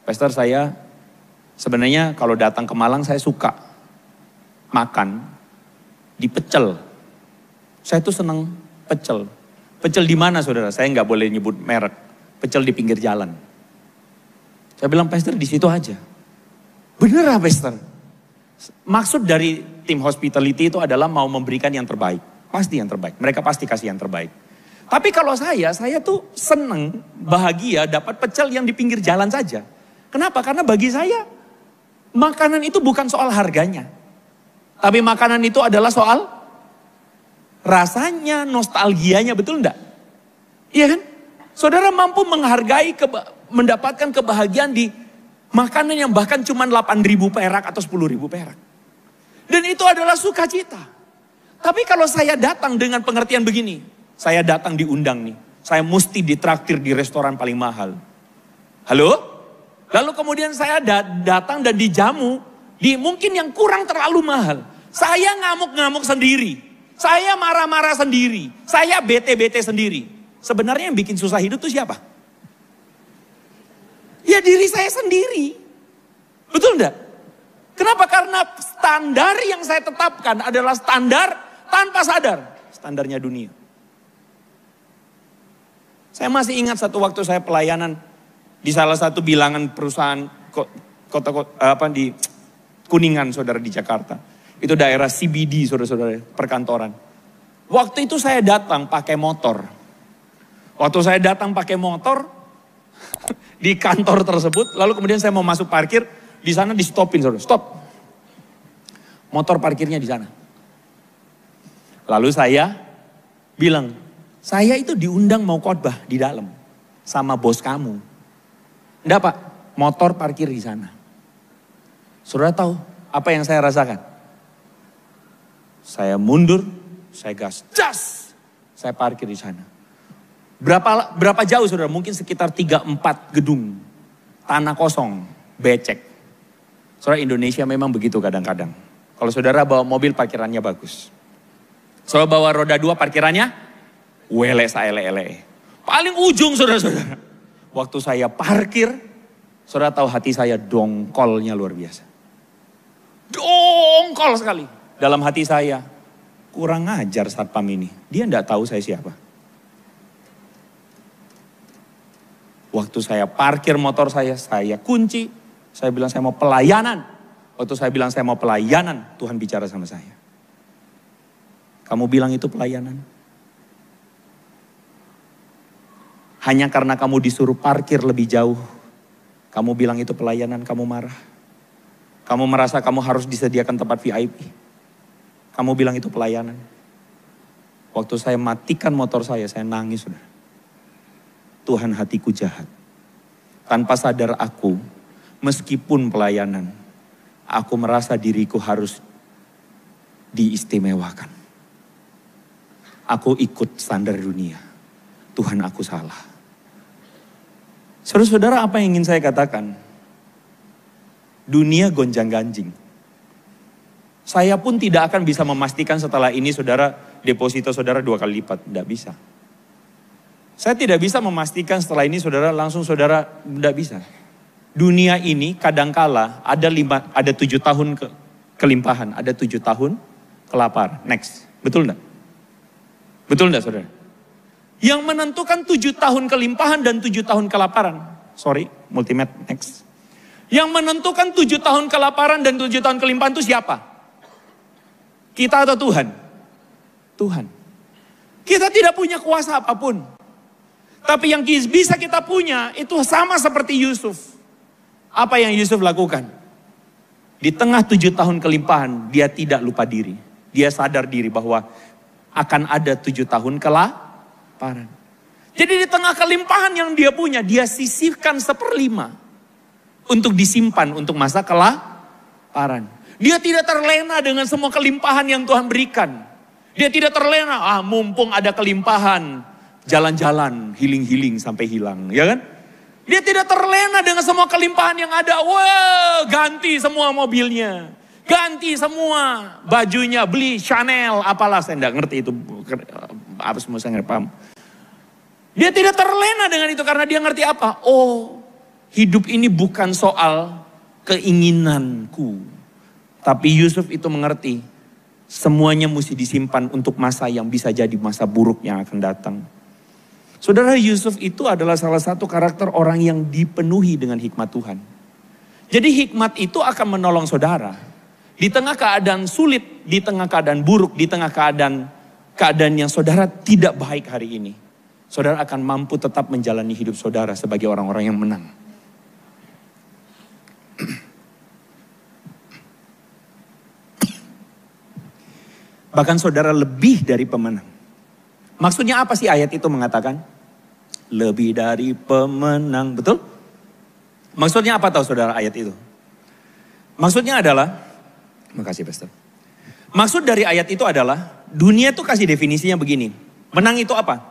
Pastor saya sebenarnya kalau datang ke Malang saya suka makan di pecel. Saya tuh senang pecel. Pecel di mana saudara? Saya nggak boleh nyebut merek. Pecel di pinggir jalan. Saya bilang, Pastor di situ aja. Bener lah Pastor. Maksud dari tim hospitality itu adalah mau memberikan yang terbaik. Pasti yang terbaik. Mereka pasti kasih yang terbaik. Tapi kalau saya tuh seneng, bahagia dapat pecel yang di pinggir jalan saja. Kenapa? Karena bagi saya, makanan itu bukan soal harganya. Tapi makanan itu adalah soal rasanya, nostalgianya, betul enggak? Iya kan? Saudara mampu menghargai, mendapatkan kebahagiaan di makanan yang bahkan cuma 8.000 perak atau 10.000 perak. Dan itu adalah sukacita. Tapi kalau saya datang dengan pengertian begini, saya datang diundang nih. Saya mesti ditraktir di restoran paling mahal. Halo? Lalu kemudian saya datang dan dijamu di mungkin yang kurang terlalu mahal. Saya ngamuk-ngamuk sendiri. Saya marah-marah sendiri. Saya bete-bete sendiri. Sebenarnya yang bikin susah hidup itu siapa? Ya diri saya sendiri. Betul enggak? Kenapa? Karena standar yang saya tetapkan adalah standar tanpa sadar. Standarnya dunia. Saya masih ingat satu waktu saya pelayanan di salah satu bilangan perusahaan di Kuningan, saudara, di Jakarta. Itu daerah CBD, saudara-saudara, perkantoran. Waktu itu saya datang pakai motor. Waktu saya datang pakai motor di kantor tersebut, lalu kemudian saya mau masuk parkir, di sana di stopin, saudara. Stop. Motor parkirnya di sana. Lalu saya bilang, saya itu diundang mau khotbah di dalam sama bos kamu. Enggak Pak, motor parkir di sana. Saudara tahu apa yang saya rasakan? Saya mundur, saya gas, cas, saya parkir di sana. Berapa jauh saudara? Mungkin sekitar 3-4 gedung, tanah kosong, becek. Saudara, Indonesia memang begitu kadang-kadang. Kalau saudara bawa mobil parkirannya bagus. Saudara bawa roda 2 parkirannya wele saele-ele. Paling ujung saudara-saudara. Waktu saya parkir, saudara tahu hati saya dongkolnya luar biasa. Dongkol sekali. Dalam hati saya, kurang ajar satpam ini. Dia enggak tahu saya siapa. Waktu saya parkir motor saya kunci. Saya bilang saya mau pelayanan. Waktu saya bilang saya mau pelayanan, Tuhan bicara sama saya. Kamu bilang itu pelayanan? Hanya karena kamu disuruh parkir lebih jauh. Kamu bilang itu pelayanan, kamu marah. Kamu merasa kamu harus disediakan tempat VIP. Kamu bilang itu pelayanan. Waktu saya matikan motor saya nangis. Saudara. Tuhan hatiku jahat. tanpa sadar aku, meskipun pelayanan, aku merasa diriku harus diistimewakan. Aku ikut standar dunia. Tuhan, aku salah. Saudara-saudara, apa yang ingin saya katakan? Dunia gonjang-ganjing. Saya pun tidak akan bisa memastikan setelah ini saudara, deposito saudara 2 kali lipat. Tidak bisa. Saya tidak bisa memastikan setelah ini saudara, langsung saudara, tidak bisa. Dunia ini kadangkala ada 7 tahun kelimpahan, ada 7 tahun kelaparan. Next. Betul enggak? Betul enggak saudara? Yang menentukan 7 tahun kelimpahan dan 7 tahun kelaparan. Sorry, multimat next. Yang menentukan 7 tahun kelaparan dan 7 tahun kelimpahan itu siapa? Kita atau Tuhan? Tuhan. Kita tidak punya kuasa apapun. Tapi yang bisa kita punya itu sama seperti Yusuf. Apa yang Yusuf lakukan? Di tengah 7 tahun kelimpahan, dia tidak lupa diri. Dia sadar diri bahwa akan ada 7 tahun kelaparan. Jadi di tengah kelimpahan yang dia punya, dia sisihkan 1/5 untuk disimpan untuk masa kelaparan. Dia tidak terlena dengan semua kelimpahan yang Tuhan berikan. Dia tidak terlena, mumpung ada kelimpahan, jalan-jalan, healing-healing sampai hilang, ya kan? Dia tidak terlena dengan semua kelimpahan yang ada. Wah, ganti semua mobilnya. Ganti semua bajunya, beli Chanel, apalah, saya tidak ngerti itu. Apa semua saya ngerti, paham. Dia tidak terlena dengan itu karena dia ngerti apa? Oh, hidup ini bukan soal keinginanku. Tapi Yusuf itu mengerti, semuanya mesti disimpan untuk masa yang bisa jadi masa buruk yang akan datang. Saudara, Yusuf itu adalah salah satu karakter orang yang dipenuhi dengan hikmat Tuhan. Jadi hikmat itu akan menolong saudara. Di tengah keadaan sulit, di tengah keadaan buruk, di tengah keadaan yang saudara tidak baik hari ini. Saudara akan mampu tetap menjalani hidup saudara sebagai orang-orang yang menang. Bahkan saudara lebih dari pemenang. Maksudnya apa sih ayat itu mengatakan? Lebih dari pemenang, betul? Maksudnya apa tahu saudara ayat itu? Maksudnya adalah, makasih Pastor. Maksud dari ayat itu adalah, dunia itu kasih definisinya begini. Menang itu apa?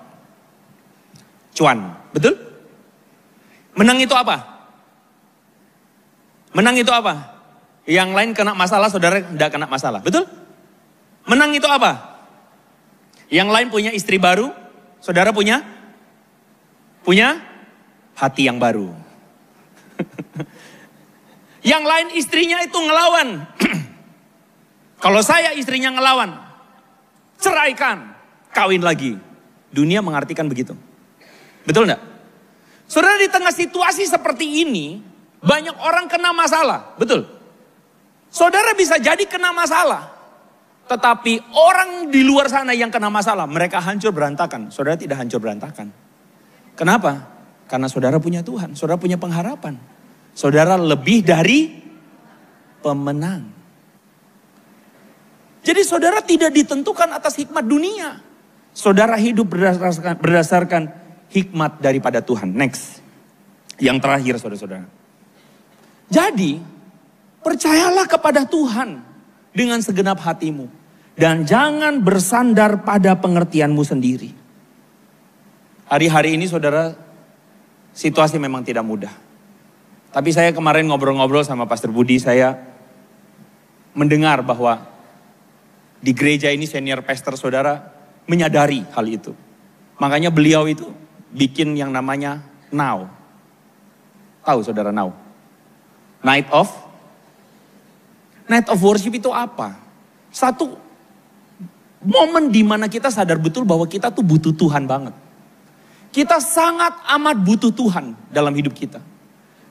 Cuan, betul? Menang itu apa? Menang itu apa? Yang lain kena masalah, saudara tidak kena masalah, betul? Menang itu apa? Yang lain punya istri baru, saudara punya hati yang baru. Yang lain istrinya itu ngelawan. Kalau saya istrinya ngelawan, ceraikan, kawin lagi. Dunia mengartikan begitu. Betul enggak? Saudara, di tengah situasi seperti ini, banyak orang kena masalah, betul? Saudara bisa jadi kena masalah. Tetapi orang di luar sana yang kena masalah, mereka hancur berantakan. Saudara tidak hancur berantakan. Kenapa? Karena saudara punya Tuhan, saudara punya pengharapan. Saudara lebih dari pemenang. Jadi saudara tidak ditentukan atas hikmat dunia. Saudara hidup berdasarkan hikmat daripada Tuhan. Next. Yang terakhir saudara-saudara. Jadi, percayalah kepada Tuhan dengan segenap hatimu. Dan jangan bersandar pada pengertianmu sendiri. Hari-hari ini saudara, situasi memang tidak mudah. Tapi saya kemarin ngobrol-ngobrol sama Pastor Budi, saya mendengar bahwa di gereja ini senior pastor saudara menyadari hal itu. Makanya beliau itu bikin yang namanya Now. Tahu saudara Now? Night of worship itu apa? Satu momen di mana kita sadar betul bahwa kita tuh butuh Tuhan banget. Kita sangat amat butuh Tuhan dalam hidup kita.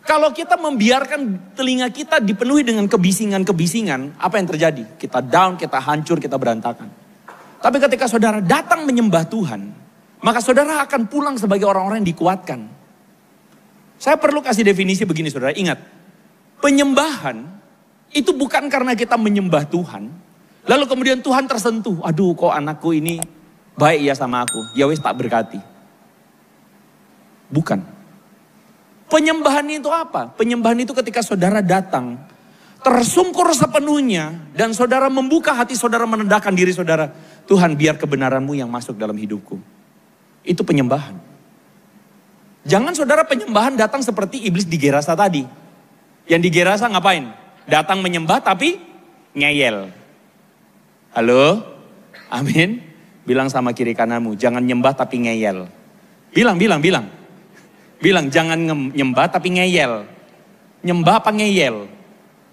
Kalau kita membiarkan telinga kita dipenuhi dengan kebisingan-kebisingan, apa yang terjadi? Kita down, kita hancur, kita berantakan. Tapi ketika saudara datang menyembah Tuhan, maka saudara akan pulang sebagai orang-orang yang dikuatkan. Saya perlu kasih definisi begini saudara, ingat. Penyembahan itu bukan karena kita menyembah Tuhan, lalu kemudian Tuhan tersentuh. Aduh, kok anakku ini baik ya sama aku. Ya wis tak berkati. Bukan. Penyembahan itu apa? Penyembahan itu ketika saudara datang, tersungkur sepenuhnya, dan saudara membuka hati saudara, menendahkan diri saudara. Tuhan, biar kebenaran-Mu yang masuk dalam hidupku. Itu penyembahan. Jangan saudara penyembahan datang seperti iblis di Gerasa tadi. Yang di Gerasa ngapain? Datang menyembah tapi ngeyel. Halo? Amin. Bilang sama kiri kananmu, jangan nyembah tapi ngeyel. Bilang. Bilang, jangan nyembah tapi ngeyel. Nyembah apa ngeyel?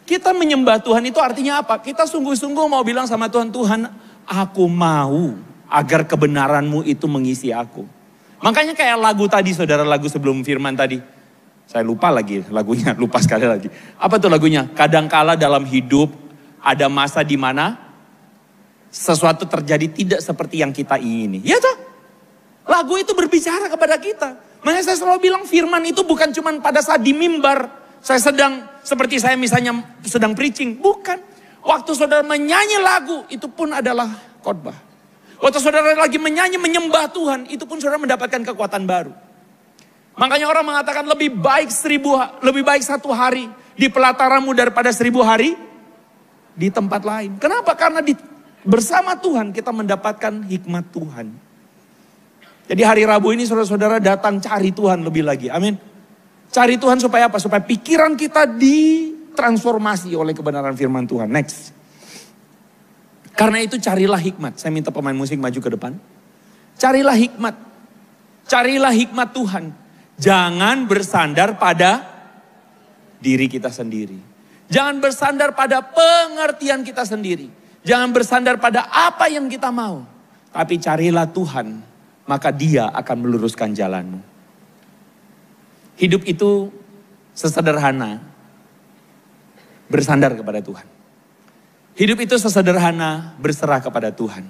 Kita menyembah Tuhan itu artinya apa? Kita sungguh-sungguh mau bilang sama Tuhan, Tuhan, aku mau agar kebenaran-Mu itu mengisi aku. Makanya kayak lagu tadi, saudara, lagu sebelum firman tadi. Saya lupa lagi lagunya, lupa sekali lagi. Apa tuh lagunya? Kadangkala dalam hidup ada masa di mana sesuatu terjadi tidak seperti yang kita ingini. Ya toh? Lagu itu berbicara kepada kita. Makanya saya selalu bilang firman itu bukan cuma pada saat di mimbar. Seperti saya misalnya sedang preaching. Bukan. Waktu saudara menyanyi lagu, itu pun adalah khotbah. Waktu saudara lagi menyanyi, menyembah Tuhan, itu pun saudara mendapatkan kekuatan baru. Makanya orang mengatakan lebih baik 1 hari di pelataranmu daripada 1000 hari di tempat lain. Kenapa? Karena bersama Tuhan kita mendapatkan hikmat Tuhan. Jadi hari Rabu ini saudara-saudara datang cari Tuhan lebih lagi. Amin. Cari Tuhan supaya apa? Supaya pikiran kita ditransformasi oleh kebenaran firman Tuhan. Next. Karena itu carilah hikmat. Saya minta pemain musik maju ke depan. Carilah hikmat. Carilah hikmat Tuhan. Jangan bersandar pada diri kita sendiri. Jangan bersandar pada pengertian kita sendiri. Jangan bersandar pada apa yang kita mau. Tapi carilah Tuhan. Maka Dia akan meluruskan jalanmu. Hidup itu sesederhana bersandar kepada Tuhan. Hidup itu sesederhana berserah kepada Tuhan.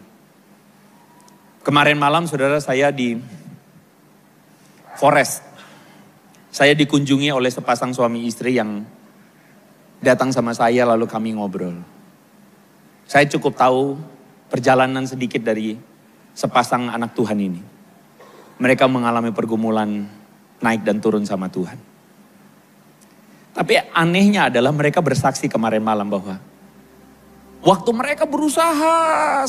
Kemarin malam saudara, saya di Forest. Saya dikunjungi oleh sepasang suami istri yang datang sama saya lalu kami ngobrol. Saya cukup tahu perjalanan sedikit dari sepasang anak Tuhan ini. Mereka mengalami pergumulan naik dan turun sama Tuhan. Tapi anehnya adalah mereka bersaksi kemarin malam bahwa waktu mereka berusaha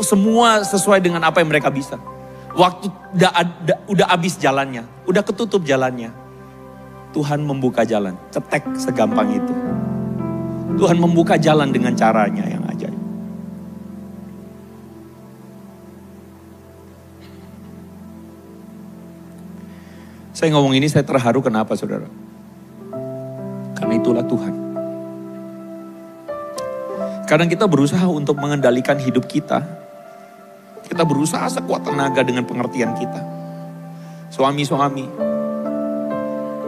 semua sesuai dengan apa yang mereka bisa. Waktu udah habis jalannya, udah ketutup jalannya. Tuhan membuka jalan, cetek segampang itu. Tuhan membuka jalan dengan caranya yang ajaib. Saya ngomong ini saya terharu, kenapa saudara? Karena itulah Tuhan. Kadang kita berusaha untuk mengendalikan hidup kita. Kita berusaha sekuat tenaga dengan pengertian kita. Suami-suami,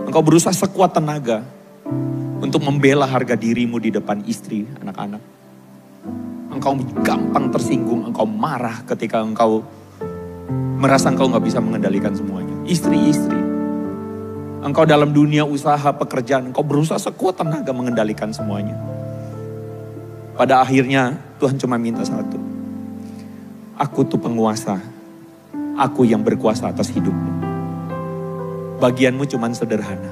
engkau berusaha sekuat tenaga untuk membela harga dirimu di depan istri, anak-anak. Engkau gampang tersinggung, engkau marah ketika engkau merasa engkau gak bisa mengendalikan semuanya. Istri-istri, engkau dalam dunia usaha, pekerjaan, engkau berusaha sekuat tenaga mengendalikan semuanya. Pada akhirnya Tuhan cuma minta satu. Aku tuh penguasa. Aku yang berkuasa atas hidupmu. Bagianmu cuma sederhana.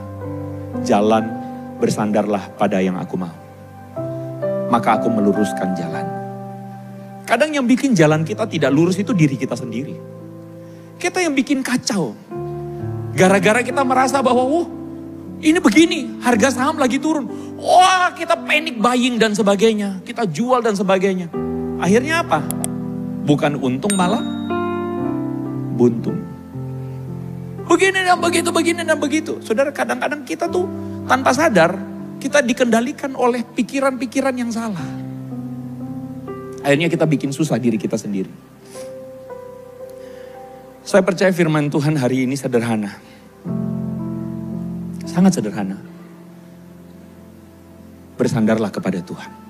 Jalan, bersandarlah pada yang aku mau. Maka aku meluruskan jalan. Kadang yang bikin jalan kita tidak lurus itu diri kita sendiri. Kita yang bikin kacau. Gara-gara kita merasa bahwa ini begini, harga saham lagi turun. Wah, kita panic buying dan sebagainya. Kita jual dan sebagainya. Akhirnya apa? Bukan untung, malah buntung. Begini dan begitu, begini dan begitu. Saudara, kadang-kadang kita tuh tanpa sadar, kita dikendalikan oleh pikiran-pikiran yang salah. Akhirnya kita bikin susah diri kita sendiri. Saya percaya firman Tuhan hari ini sederhana. Sangat sederhana. Bersandarlah kepada Tuhan.